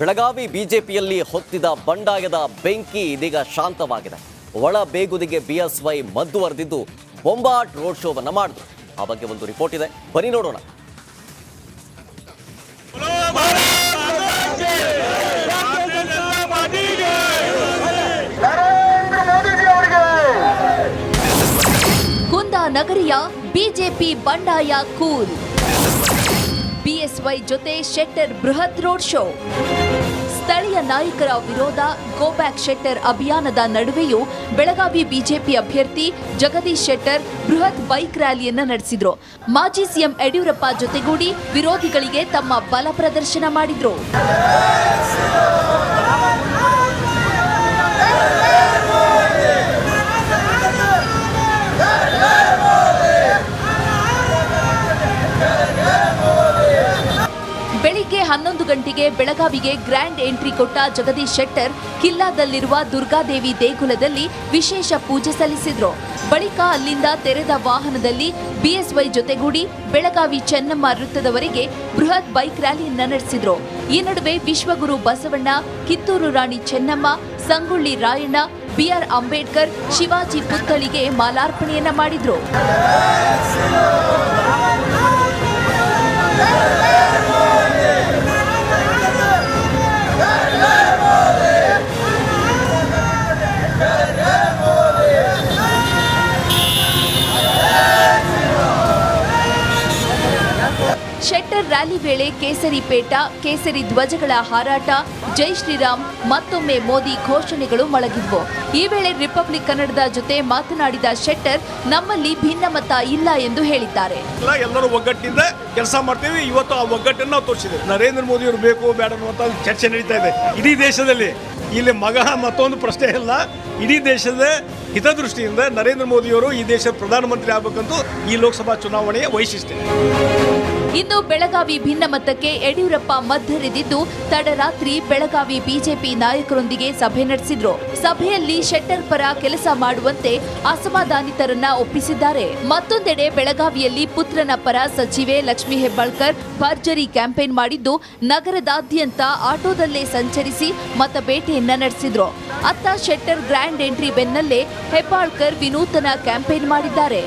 ಬೆಳಗಾವಿ ಬಿಜೆಪಿಯಲ್ಲಿ ಹೊತ್ತಿದ ಬಂಡಾಯದ ಬೆಂಕಿ ಇದೀಗ ಶಾಂತವಾಗಿದೆ. ಒಳ ಬೇಗುದಿಗೆ ಬಿಎಸ್ವೈ ಮದ್ದುವರೆದಿದ್ದು ಬೊಂಬಾಟ್ ರೋಡ್ ಶೋವನ್ನ ಮಾಡಿದ್ರು. ಆ ಬಗ್ಗೆ ಒಂದು ರಿಪೋರ್ಟ್ ಇದೆ, ಬನ್ನಿ ನೋಡೋಣ. ಕುಂದಾನಗರಿಯ ಬಿಜೆಪಿ ಬಂಡಾಯ ಕೂಲ್. ಬಿಎಸ್ವೈ ಜೊತೆ ಶೆಟ್ಟರ್ ಬೃಹತ್ ರೋಡ್ ಶೋ. ಸ್ಥಳೀಯ ನಾಯಕರ ವಿರೋಧ ಗೋ ಬ್ಯಾಕ್ ಶೆಟ್ಟರ್ ಅಭಿಯಾನದ ನಡುವೆಯೂ ಬೆಳಗಾವಿ ಬಿಜೆಪಿ ಅಭ್ಯರ್ಥಿ ಜಗದೀಶ್ ಶೆಟ್ಟರ್ ಬೃಹತ್ ಬೈಕ್ ರ್ಯಾಲಿಯನ್ನ ನಡೆಸಿದ್ರು. ಮಾಜಿ ಸಿಎಂ ಯಡಿಯೂರಪ್ಪ ಜೊತೆಗೂಡಿ ವಿರೋಧಿಗಳಿಗೆ ತಮ್ಮ ಬಲ ಪ್ರದರ್ಶನ ಮಾಡಿದ್ರು. ಬೆಳಿಗ್ಗೆ 11 ಗಂಟೆಗೆ ಬೆಳಗಾವಿಗೆ ಗ್ರ್ಯಾಂಡ್ ಎಂಟ್ರಿ ಕೊಟ್ಟ ಜಗದೀಶ್ ಶೆಟ್ಟರ್ ಕಿಲ್ಲಾದಲ್ಲಿರುವ ದುರ್ಗಾದೇವಿ ದೇಗುಲದಲ್ಲಿ ವಿಶೇಷ ಪೂಜೆ ಸಲ್ಲಿಸಿದ್ರು. ಬಳಿಕ ಅಲ್ಲಿಂದ ತೆರೆದ ವಾಹನದಲ್ಲಿ ಬಿಎಸ್ವೈ ಜೊತೆಗೂಡಿ ಬೆಳಗಾವಿ ಚೆನ್ನಮ್ಮ ವೃತ್ತದವರೆಗೆ ಬೃಹತ್ ಬೈಕ್ ರ್ಯಾಲಿಯನ್ನ ನಡೆಸಿದ್ರು. ಈ ನಡುವೆ ವಿಶ್ವಗುರು ಬಸವಣ್ಣ, ಕಿತ್ತೂರು ರಾಣಿ ಚೆನ್ನಮ್ಮ, ಸಂಗೊಳ್ಳಿ ರಾಯಣ್ಣ, ಬಿಆರ್ ಅಂಬೇಡ್ಕರ್, ಶಿವಾಜಿ ಪುತ್ಥಳಿಗೆ ಮಾಲಾರ್ಪಣೆಯನ್ನ ಮಾಡಿದ್ರು. ಶೆಟ್ಟರ್ ರ್ಯಾಲಿ ವೇಳೆ ಕೇಸರಿ ಪೇಟ, ಕೇಸರಿ ಧ್ವಜಗಳ ಹಾರಾಟ, ಜೈ ಶ್ರೀರಾಮ್, ಮತ್ತೊಮ್ಮೆ ಮೋದಿ ಘೋಷಣೆಗಳು ಮೊಳಗಿದ್ವು. ಈ ವೇಳೆ ರಿಪಬ್ಲಿಕ್ ಕನ್ನಡದ ಜೊತೆ ಮಾತನಾಡಿದ ಶೆಟ್ಟರ್, ನಮ್ಮಲ್ಲಿ ಭಿನ್ನಮತ ಇಲ್ಲ ಎಂದು ಹೇಳಿದ್ದಾರೆ. ಎಲ್ಲರೂ ಒಗ್ಗಟ್ಟಿನಿಂದ ಕೆಲಸ ಮಾಡ್ತೀವಿ. ಇವತ್ತು ಆ ಒಗ್ಗಟ್ಟನ್ನು ನಾವು ತೋರಿಸಿದ್ದೇವೆ. ನರೇಂದ್ರ ಮೋದಿ ಅವರು ಬೇಕು ಬೇಡ ಅನ್ನುವಂಥ ಚರ್ಚೆ ನಡೀತಾ ಇದೆ ಇಡೀ ದೇಶದಲ್ಲಿ. ಇಲ್ಲಿ ಮತ್ತೊಂದು ಪ್ರಶ್ನೆ ಇಲ್ಲ. ಇಡೀ ದೇಶದ ಹಿತದೃಷ್ಟಿಯಿಂದ ನರೇಂದ್ರ ಮೋದಿಯವರು ಈ ದೇಶದ ಪ್ರಧಾನಮಂತ್ರಿ ಆಗಬೇಕಂತೂ ಈ ಲೋಕಸಭಾ ಚುನಾವಣೆಯ ವೈಶಿಷ್ಟ್ಯ. ಇನ್ನು ಬೆಳಗಾವಿ ಭಿನ್ನಮತಕ್ಕೆ ಯಡಿಯೂರಪ್ಪ ಮದ್ದರೆದಿದ್ದು ತಡರಾತ್ರಿ ಬೆಳಗಾವಿ ಬಿಜೆಪಿ ನಾಯಕರೊಂದಿಗೆ ಸಭೆ ನಡೆಸಿದ್ರು. ಸಭೆಯಲ್ಲಿ ಶೆಟ್ಟರ್ ಪರ ಕೆಲಸ ಮಾಡುವಂತೆ ಅಸಮಾಧಾನಿತರನ್ನ ಒಪ್ಪಿಸಿದ್ದಾರೆ. ಮತ್ತೊಂದೆಡೆ ಬೆಳಗಾವಿಯಲ್ಲಿ ಪುತ್ರನ ಪರ ಸಚಿವೆ ಲಕ್ಷ್ಮೀ ಹೆಬ್ಬಾಳ್ಕರ್ ಭರ್ಜರಿ ಕ್ಯಾಂಪೇನ್ ಮಾಡಿದ್ದು ನಗರದಾದ್ಯಂತ ಆಟೋದಲ್ಲೇ ಸಂಚರಿಸಿ ಮತಬೇಟೆಯನ್ನ ನಡೆಸಿದ್ರು. ಅತ್ತ ಶೆಟ್ಟರ್ ಗ್ರ್ಯಾಂಡ್ ಎಂಟ್ರಿ ಬೆನ್ನಲ್ಲೇ ಹೆಬ್ಬಾಳ್ಕರ್ ವಿನೂತನ ಕ್ಯಾಂಪೇನ್ ಮಾಡಿದ್ದಾರೆ.